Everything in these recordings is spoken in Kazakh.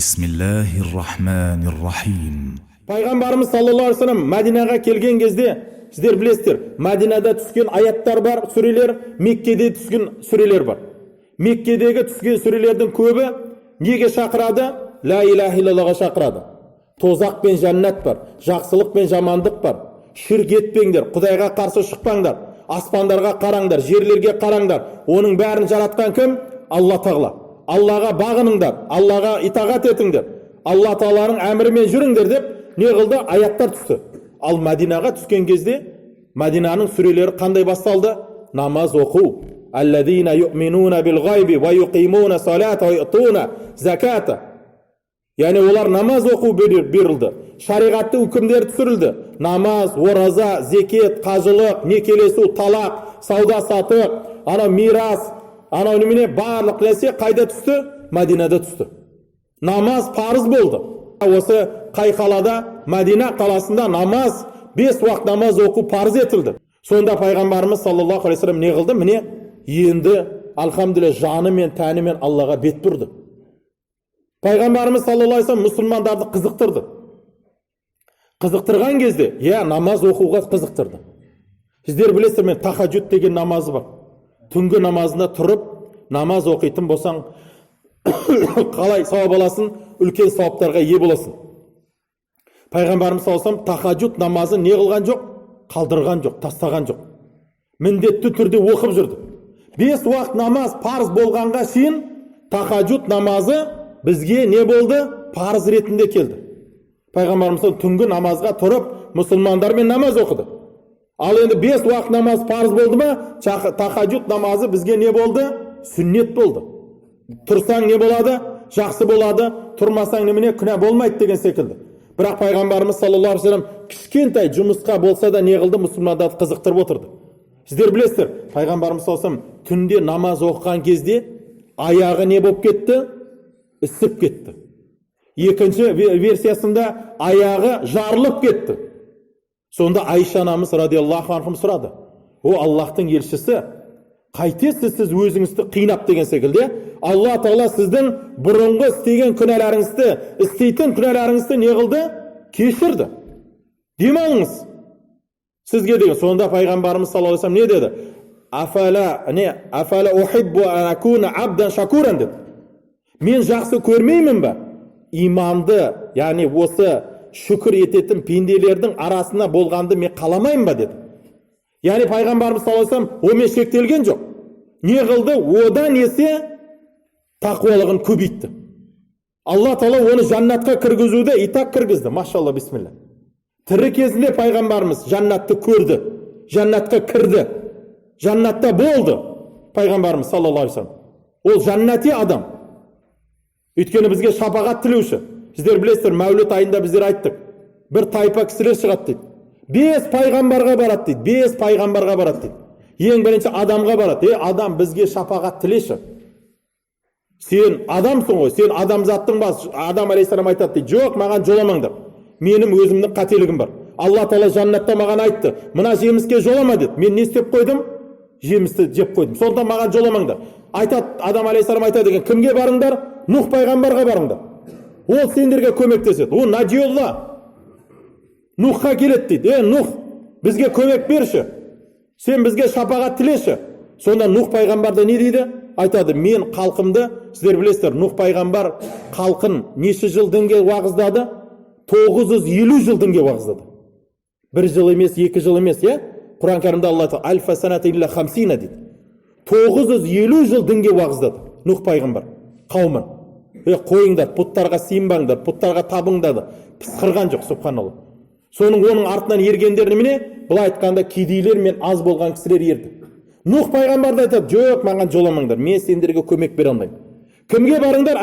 Bismillahirrahmanirrahim. Пайғамбарымыз саллаллаху алейхи вассалам Мәдинаға келген кезде, сіздер білесіздер, Мәдинада түскен аяттар бар, сүрелер, Меккеде түскен сүрелер бар. Меккедегі түскен сүрелердің көбі неге шақырады? Ла илаха иллаллахқа шақырады. Тозақ пен жәннат бар, жақсылық пен жамандық бар. Ширк етпеңдер, Құдайға қарсы шықпаңдар, аспандарға қараңдар, жерлерге қараңдар. Оның бәрін жаратқан кім? Алла Тағала. Аллаға бағыныңдар, Аллаға итағат етіңдер, Алла Тағаланың әмірімен жүріңдер деп не қылды? Аяттар түсті. Ал Мәдинаға түскен кезде Мәдинаның сүрелері қандай басталды? Намаз оқу. Аллазина юъминуна бил гайби ва юқимуна салата ва юътуна заката. Яғни олар намаз оқу берілді. Шариғатты үкімдер түсірілді. Намаз, ораза, зекет, қажылық, некелесу, талақ, сауда сатық, мирас, немене барлық нәрсе қайда түсті? Мәдинада түсті. Намаз парыз болды. Осы қай қалада? Мәдина қаласында намаз, 5 уақыт намаз оқу парыз етілді. Сонда пайғамбарымыз саллаллаху алейхи вассалам не қылды? Міне енді алхамдулилля жаны мен тәні мен Аллаға бет бұрды. Пайғамбарымыз саллаллаху алейхи вассалам мұсылмандарды қызықтырды. Қызықтырған кезде, намаз оқуға қызықтырды. Сіздер білесіздер, мен тахаджуд деген намазы бар. Түнгі намазында тұрып, намаз оқитын болсаң, қалай сауап аласың, үлкен сауаптарға ие боласың. Пайғамбарымыз саллаллаху алейхи вассалам тахаджуд намазы не қылған жоқ? Қалдырған жоқ, тастаған жоқ. Міндетті түрде оқып жүрді. 5 уақыт намаз парыз болғанға шейін тахаджуд намазы бізге не болды? Парыз ретінде келді. Пайғамбарымыз түнгі намазға тұрып, мұсылмандармен намаз оқыды. Ал енді 5 уақыт намаз парыз болды ма, тахаджуд намазы бізге не болды? Сүннет болды. Тұрсаң не болады? Жақсы болады. Тұрмасаң немене? Күнә болмайды деген секілді. Бірақ пайғамбарымыз саллаллаху алейхи вассалам кішкентай жұмысқа болса да не қылды? Мұсылмандарды қызықтырып отырды. Сіздер білесіздер, пайғамбарымыз саллаллаху алейхи вассалам түнде намаз оқыған кезде аяғы не болып кетті? Ісіп кетті. Екінші версиясында аяғы жарылып кетті. Сонда Айша анамыз радиаллаху анхум сұрады: "О Аллахтың елшісі, қайтесіз сіз өзіңізді қинап?" деген секілді. Алла Тағала сіздің бұрынғы істеген күнәларыңызды, істейтін күнәларыңызды не қылды? Кешірді. Демалыңыз сізге деген. Сонда пайғамбарымыз саллаллаху алейхи вассалам не деді? Афала ухиббу ан акуна абдан шакуран деді. Мен жақсы көрмеймін ба? Иманды, яғни осы шүкір ететін пенделердің арасында болғанды мен қаламаймын ба деді. Яғни пайғамбарымыз саллаллаху алейхи вассалам омен шектелген жоқ. Не қылды? Одан есе тақуалығын көбейтті. Алла Тағала оны жаннатқа кіргізуді итак кіргізді. Машалла, бисмилля. Тірі кезінде пайғамбарымыз жаннатты көрді, жаннатқа кірді, жаннатта болды пайғамбарымыз саллаллаху алейхи вассалам. Ол жаннати адам. Өйткені бізге шапағат тілеуші. Сіздер білесіздер, Мәуліт айында біздер айттық. Бір тайпа кісілер шығады дейді. 5 пайғамбарға барады дейді. 5 пайғамбарға барады дейді. Ең бірінші адамға барады. Адам, бізге шапағат тілеші. Сен адамсың ғой, сен адамзаттың басы. Адам алейхиссалам айтады дейді: "Жоқ, маған жоламаңдар. Менің өзімнің қателігім бар. Алла Тағала жаннатта маған айтты, мына жеміске жолама деді. Мен не істеп қойдым? Жемісті жеп қойдым. Сонда маған жоламаңдар." Айтады, Адам алейхиссалам айтады екен: "Кімге барыңдар? Нух пайғамбарға барыңдар. Ол сендерге көмектеседі. Ол Надиулла. Нухқа келеді дейді. Нух, бізге көмек берші. Сен бізге шапағат тілеші." Сонда Нух пайғамбарда не дейді? Айтады: "Мен халқымды", сіздер білесіздер, Нух пайғамбар халқын неше жыл дінге уағыздады? 950 жыл дінге уағыздады. 1 жыл емес, 2 жыл емес, Құран кәрімде Алла айтады: "Альфа саната илля хамсина" дейді. 950 жыл дінге уағыздады Нух пайғамбар қауымын. Қойыңдар, пұттарға сыйынбаңдар, пұттарға табыңдар. Пысқырған жоқ, субханалла. Оның артынан ергендер немене? Былай айтқанда кедейлер мен аз болған кісілер ерді. Нух пайғамбар да айтады: "Жоқ, маған жоламаңдар, мен сендерге көмек бере алмаймын." Кімге барыңдар?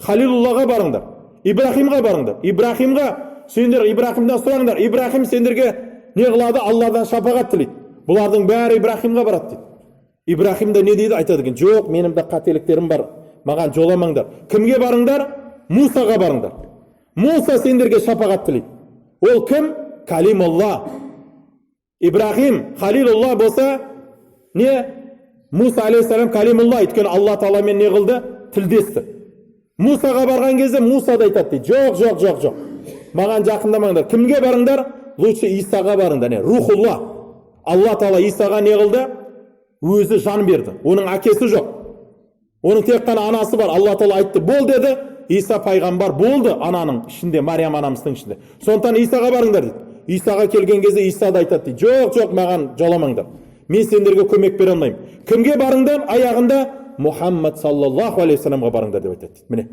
Халилуллаға барыңдар, Ибрахимға барыңдар. Сендер Ибрахимдан сұраңдар. Ибрахим сендерге не қылады? Алладан шапағат тілейді. Бұлардың бәрі Ибрахимға барады дейді. Ибрахим да не дейді? Айтады екен: "Жоқ, менің де қателіктерім бар, маған жоламаңдар." Кімге барыңдар? Мусаға барыңдар. Муса сендерге шапағат тілейді. Ол кім? Калимулла. Ибрахим, Халилулла болса, не? Муса алейхиссалам Калимулла. Өйткені Алла Тағаламен не қылды? Тілдесті. Мусаға барған кезде Муса да айтады дейді, жоқ. Маған жақындамаңдар. Кімге барыңдар? Лучше Исаға барыңдар. Не, Рухулла. Алла Тағала Исаға не қылды? Өзі жан берді. Оның әкесі жоқ. Оның тек қана анасы бар. Алла Тағала айтты, бол деді. Иса пайғамбар болды ананың ішінде, Мариям анамыздың ішінде. Сондықтан Исаға барыңдар дейді. Исаға келген кезде Иса да айтады дейді, жоқ, маған жоламаңдар. Мен сендерге көмек бере алмаймын. Кімге барыңдар? Аяғында Мұхаммад саллаллаху алейхи вассаламға барыңдар деп айтады дейді. Міне.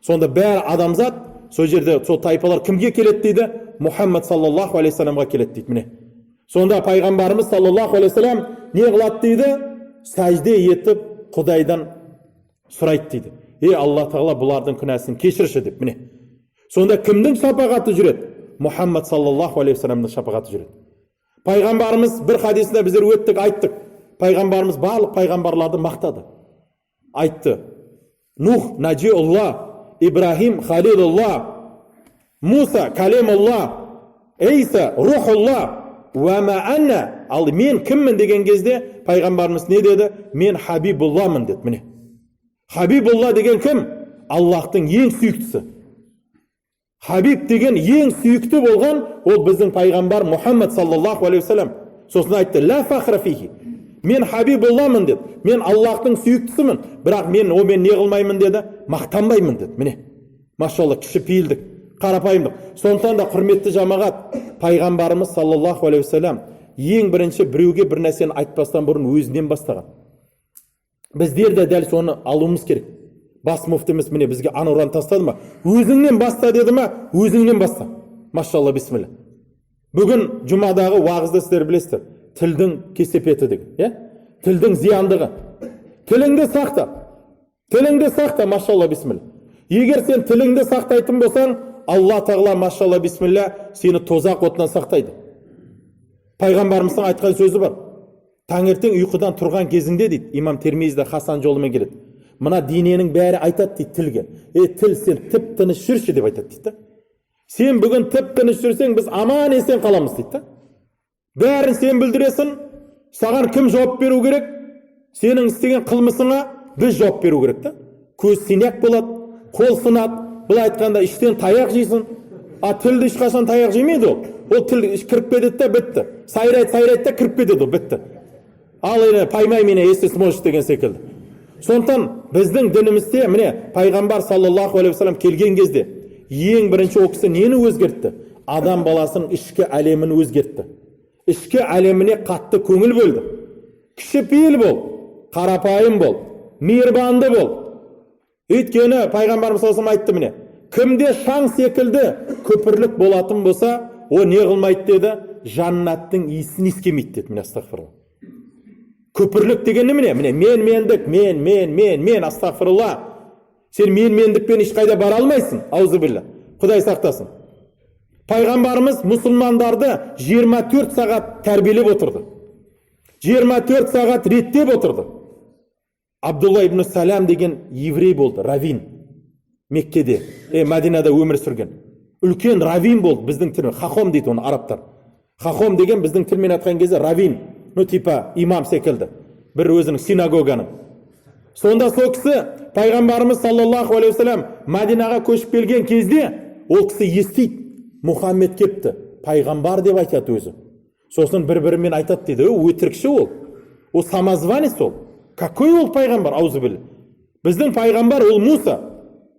Сонда бәрі адамзат, сол жерде сол тайпалар кімге келеді дейді? Мұхаммад саллаллаху алейхи вассаламға келеді дейді. Міне. Сонда пайғамбарымыз саллаллаху алейхи вассалам не қылады дейді? Сәжде етіп Құдайдан сұрайды дейді. Алла Тағала бұлардың күнәсін кешірші деп. Міне. Сонда кімдің шапағаты жүреді? Мұхаммад саллаллаху алейхи вассаламның шапағаты жүреді. Пайғамбарымыз бір хадисінде біздер өттік, айттық. Пайғамбарымыз барлық пайғамбарларды мақтады. Айтты. Нух Наджиулла, Ибрахим Халилулла, Муса Калимулла, Иса Рухулла, ва ма анна. Ал мен кіммін деген кезде пайғамбарымыз не деді? Мен Хабибулламын деді. Міне. Хабибулла деген кім? Аллахтың ең сүйіктісі. Хабиб деген ең сүйікті болған ол біздің пайғамбар Мұхаммад саллаллаху алейхи вассалам. Сосын айтты, ла фахра фихи. Мен Хабибулламын деді. Мен Аллахтың сүйіктісімін. Бірақ мен не қылмаймын деді? Мақтанбаймын деді. Міне. Машалла, кішіпейілдік, қарапайымдық. Сондықтан да құрметті жамағат, пайғамбарымыз саллаллаху алейхи вассалам ең бірінші біреуге бір нәрсені айтпастан бұрын өзінен бастаған. Біздер де дәл соны алуымыз керек. Бас муфтиміз міне бізге анұран тастады ма? Өзіңнен баста деді ма? Өзіңнен баста. Машалла, бисмилля. Бүгін жұмадағы уағызды сіздер білесіздер. Тілдің кесепеті деген. Тілдің зияндығы. Тіліңді сақта. Тіліңді сақта, машалла, бисмилля. Егер сен тіліңді сақтайтын болсаң, Алла Тағала, машалла, бисмилля, сені тозақ отынан сақтайды. Пайғамбарымыздың айтқан сөзі бар. Таңертең ұйқыдан тұрған кезіңде дейді, имам Термизиде Хасан жолымен келеді. Мына диненің бәрі айтады дейді тілге. Тіл, сен тіп тыныш жүрші деп айтады дейді. Сен бүгін тіп тыныш жүрсең, біз аман есен қаламыз дейді. Бәрін сен білдіресің, саған кім жауап беру керек? Сенің істеген қылмысыңа біз жауап беру керек. Көз синек болады, қол сынады, бұл айтқанда іштен таяқ жейсің. Тілді ешқашан таяқ жемейді ол. Ол тіл кіріп кетеді де бітті. Сайрайды да кіріп кетеді ол, бітті. Ал поймай меня, если сможешь деген секілді. Сондықтан біздің дінімізде міне пайғамбар саллаллаху алейхи вассалам келген кезде ең бірінші ол кісі нені өзгертті? Адам баласының ішкі әлемін өзгертті. Ішкі әлеміне қатты көңіл бөлді. Кішіпейіл бол, қарапайым бол, мейірбанды бол. Өйткені пайғамбарымыз саллаллаху алейхи айтты міне, кімде шаң секілді көпірлік болатын болса, о не қылмайды деді? Жаннаттың иісін иіскемейді деді. Міне астағфирулла. Көпірлік деген не міне? Мендік, мен, астағфирулла. Сен мендікпен ешқайда бара алмайсың. Аузубилля. Құдай сақтасын. Пайғамбарымыз мұсылмандарды 24 сағат тәрбиелеп отырды. 24 сағат реттеп отырды. Абдулла ибн Салам деген еврей болды, равин. Меккеде, Мәдинада өмір сүрген. Үлкен равин болды біздің тілмен. Хахом дейді оны арабтар. Хахом деген біздің тілмен айтқан кезде равин. Типа имам секілді. Бір өзінің синагоганың. Сонда сол кісі, пайғамбарымыз саллаллаху алейхи вассалам Мәдинаға көшіп келген кезде, ол кісі естиді. Мұхаммед кепті. Пайғамбар деп айтады өзі. Сосын бір-бірімен айтады дейді. Өтірікші ол. Ол самозванец ол. Какой ол пайғамбар? Аузубилля. Біздің пайғамбар ол Муса.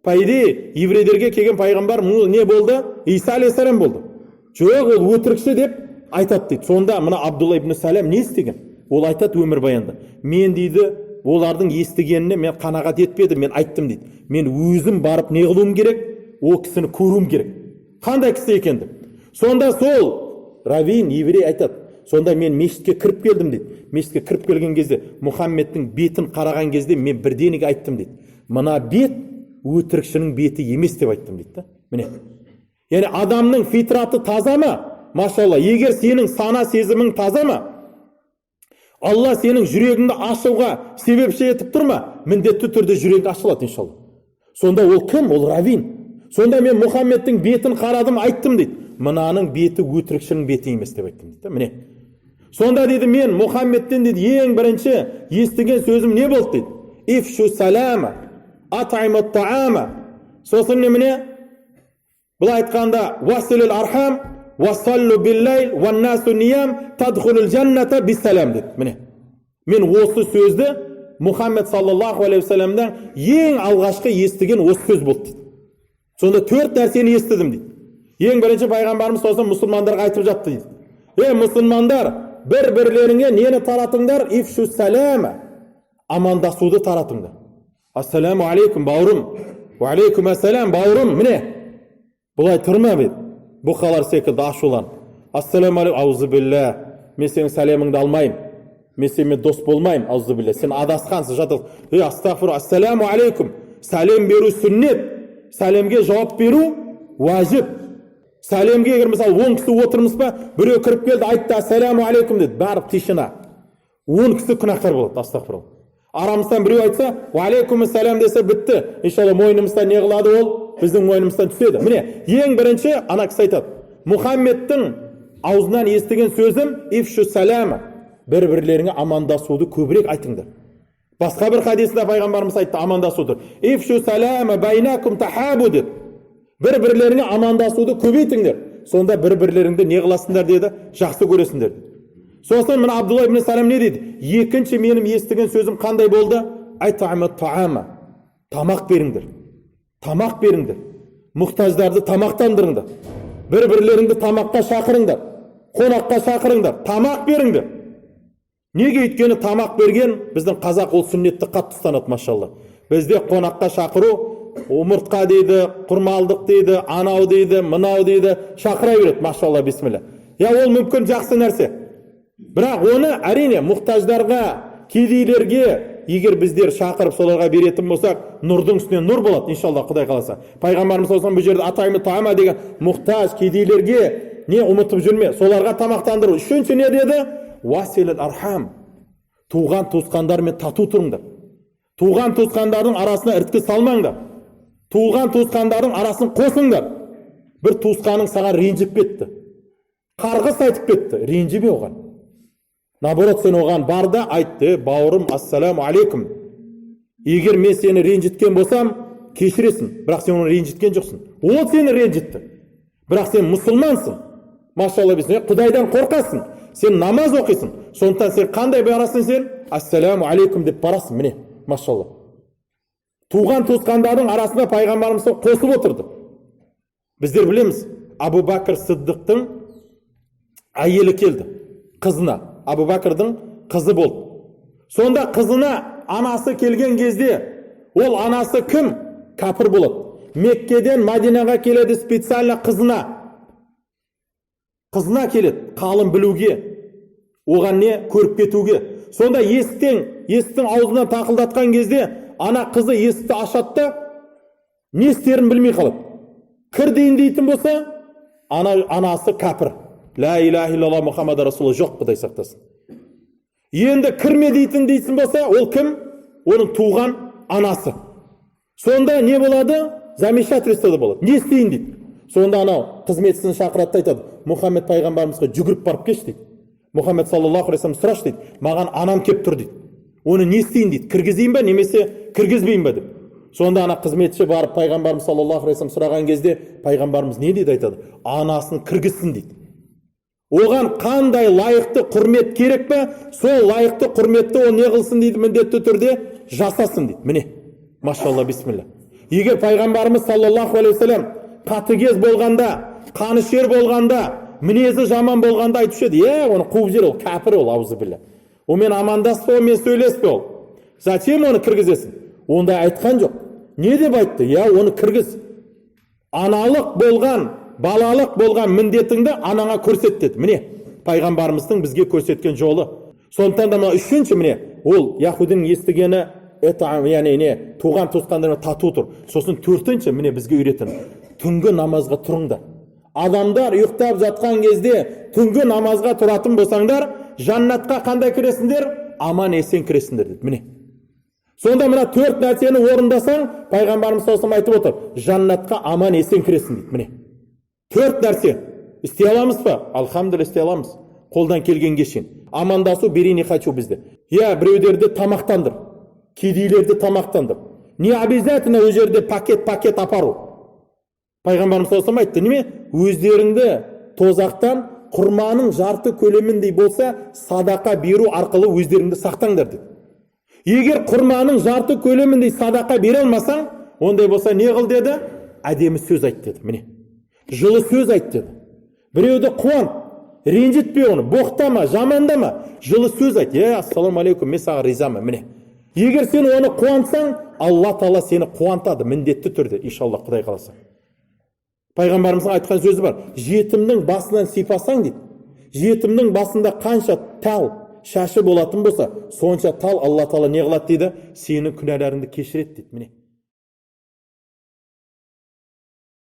По идее, еврейдерге келген пайғамбар не болды? Иса алейхиссалам болды. Жоқ, ол өтірікші деп айтады дейді. Сонда мына Абдулла ибн Салам не істеген? Ол айтады өмірбаянда. Мен дейді, олардың естігеніне мен қанағат етпедім, мен айттым дейді. Мен өзім барып не қылуым керек? Ол кісіні көруім керек. Қандай кісі екенді? Сонда сол равин еврей айтады. Сонда мен мешітке кіріп келдім дейді. Мешітке кіріп келген кезде Мұхаммедтің бетін қараған кезде мен бірдеңеге айттым дейді. Мына бет өтірікшінің беті емес деп айттым дейді. Міне. Яғни адамның фитраты таза ма? Машалла, егер сенің сана сезімің таза ма? Алла сенің жүрегіңді ашуға себепші етіп тұр ма? Міндетті түрде жүрегі ашылады иншалла. Сонда ол кім? Ол равин. Сонда мен Мұхаммедтің бетін қарадым, айттым дейді. Мынаның беті өтірікшінің беті емес деп айттым дейді. Міне. Сонда дейді мен Мұхаммедтен дейді ең бірінші естіген сөзім не болды дейді? Ифшу салама, атаймат таама, Сосын неміне? Бұл айтқанда василул архам вассаллу биллайл ваннасу ниям тадхулул жанната биссалам деді. Міне. Мен осы сөзді Мұхаммед саллаллаху алейхи вассаламдан ең алғашқы естіген осы сөз болды дейді. Сонда 4 нәрсені естідім дейді. Ең бірінші пайғамбарымыз сосын мұсылмандарға айтып жатты дейді. Мұсылмандар, бір-бірлеріңе нені таратыңдар? Ифшу салама. Амандасуды таратыңдар. Ассаламу алейкум бауырым. Ва алейкум ассалам бауырым. Міне. Бұлай тұрма беді. Бұқалар секілді ашулан. Ассаламу алейкум. Аузу билля. Мен сенің сәлеміңді алмайым. Мен сенімен дос болмайым. Аузу билля. Сен адасқансың, жатыр. Астағфиру. Ассаламу алейкум. Сәлем беру сүннет. Сәлемге жауап беру важib. Сәлемге егер мысалы 10 кісі отырмыз ба, біреу кіріп келді, айтты ассаламу алейкум деді, барып тишина. 10 кісі күнәһар болады, астағфирулла. Арамыздан біреу айтса, ва алейкум ассалам десе бітті. Иншалла мойнымыздан не қылады ол? Біздің мойнымыздан түседі. Міне, ең бірінші ана кісі айтады. Мұхаммедтің аузынан естіген сөзім ифшу салама. Бір-бірлеріңе амандасуды көбірек айтыңдар. Басқа бір хадисінде пайғамбарымыз айтты амандасуды. Ифшу салама байнакум тахабу деді. Бір-бірлеріңе амандасуды көбейтіңдер. Сонда бір-бірлеріңді не қыласыңдар деді, жақсы көресіңдер. Сосын мына Абдулла ибн Салам не дейді? Екінші менің естіген сөзім қандай болды? Айтамат таама. Тамақ беріңдер. Тамақ беріңдер. Мұқтаждарды тамақтандырыңдар. Бір-бірлеріңді тамаққа шақырыңдар. Қонаққа шақырыңдар. Тамақ беріңдер. Неге өйткені тамақ берген біздің қазақ ол сүннетті қатты ұстанады, машалла. Бізде қонаққа шақыру омыртқа дейді, құрмалдық дейді, анау дейді, мынау дейді, шақыра береді, машалла, бисмилля. Ол мүмкін жақсы нәрсе. Бірақ оны әрине мұқтаждарға, кедейлерге егер біздер шақырып соларға беретін болсақ, нұрдың үстіне нұр болады, иншалла, Құдай қаласа. Пайғамбарымыз сосын бұл жерде атаймы таама деген мұқтаж кедейлерге не ұмытып жүрме, соларға тамақтандыру. Үшінші не деді? Василул архам. Туған туысқандармен тату тұрыңдар. Туған туысқандардың арасына ірткі салмаңдар. Туған туысқандардың арасын қосыңдар. Бір туысқаның саған ренжіп кетті. Қарғыс айтып кетті. Ренжіме оған. Наоборот, сен оған бар да айтты, бауырым, ассаламу алейкум. Егер мен сені ренжіткен болсам, кешіресің. Бірақ сен оны ренжіткен жоқсың. Ол сені ренжітті. Бірақ сен мұсылмансың. Машалла бисмилля, Құдайдан қорқасың. Сен намаз оқисың. Сондықтан сен қандай барасың сен? Ассаламу алейкум деп барасың. Міне, машалла. Туған туысқандардың арасында пайғамбарымыз қосып отырды. Біздер білеміз, Абу Бакр Сиддиқтың әйелі келді. Қызына. Абу Бакрдың қызы болды. Сонда қызына анасы келген кезде, ол анасы кім? Кәпір болады. Меккеден Мадинаға келеді специально қызына. Қызына келеді, қалын білуге. Оған не? Көріп кетуге. Сонда есіктің аузынан тақылдатқан кезде, ана қызы есікті ашатты, не істерін білмей қалып. Кір дейін дейтін болса, анасы кәпір. Ла илаха илlalloh Мұхаммад Расулullah жоқ, Құдай сақтасын. Енді кірме дейтін болса, ол кім? Оның туған анасы. Сонда не болады? Замешательство болады. Не істейін дейді. Сонда анау қызметшісін шақырады, айтады, Мұхаммед пайғамбарымызға жүгіріп барып кеш дейді. Мұхаммед саллаллаху алейхи вассалам сұраш дейді. Маған анам кеп тұр дейді. Оны не істейін дейді. Кіргізейін ба немесе кіргізбейін ба деп. Сонда ана қызметші барып пайғамбарымыз саллаллаху алейхи вассалам сұраған кезде пайғамбарымыз не дейді айтады? Анасын кіргізсін дейді. Оған қандай лайықты құрмет керек пе? Сол лайықты құрметті ол не қылсын дейді, міндетті түрде жасасын дейді. Міне, машалла, бисмилля. Егер пайғамбарымыз саллаллаху алейхи вассалам қатыгез болғанда, қанішер болғанда, мінезі жаман болғанда айтушы еді, оны қуып жер, ол кәпір, ол аузы білі. Онымен амандаспы, онымен сөйлеспе ол. Зачем оны кіргізесің? Онда айтқан жоқ. Не деп айтты? Оны кіргіз. Аналық болған, балалық болған міндетіңді анаңа көрсет деді. Міне, пайғамбарымыздың бізге көрсеткен жолы. Сондықтан да үшінші міне, ол Яхудың естігені, туған туысқандарына тату тұр. Сосын төртінші міне бізге үйретін. Түнгі намазға тұрыңдар. Адамдар ұйықтап жатқан кезде түнгі намазға тұратын болсаңдар, жаннатқа қандай кіресіңдер? Аман есен кіресіңдер деді. Міне. Сонда мына 4 нәрсені орындасаң, пайғамбарымыз сосын айтып отыр, жаннатқа аман есен кіресің дейді. Міне. 4 нәрсе. Істей аламыз ба? Алхамдулилlah, істей аламыз. Қолдан келгенге шейін. Амандасу бери не хочу бізде. Біреулерді тамақтандыр. Кедейлерді тамақтандыр. не обязательно ол жерде пакет апару. Пайғамбарымыз саллаллаху алейхи айтты, неме? Өздеріңді тозақтан құрманың жарты көлеміндей болса садақа беру арқылы өздеріңді сақтаңдар деді. Егер құрманың жарты көлеміндей садақа бере алмасаң, ондай болса не қыл деді? Әдемі сөз айт деді. Міне, жылы сөз айт деді. Біреуді қуант, ренжітпе оны, боқтама, жамандама, жылы сөз айт. Ассаламу алейкум, мен саған ризамын. Міне, егер сен оны қуантсаң, Алла Тағала сені қуантады міндетті түрде, иншалла, Құдай қаласа. Пайғамбарымыздың айтқан сөзі бар. Жетімнің басынан сипасаң дейді. Жетімнің басында қанша тал шашы болатын болса, сонша тал Алла Тағала не қылады дейді? Сенің күнәларыңды кешіреді дейді. Міне.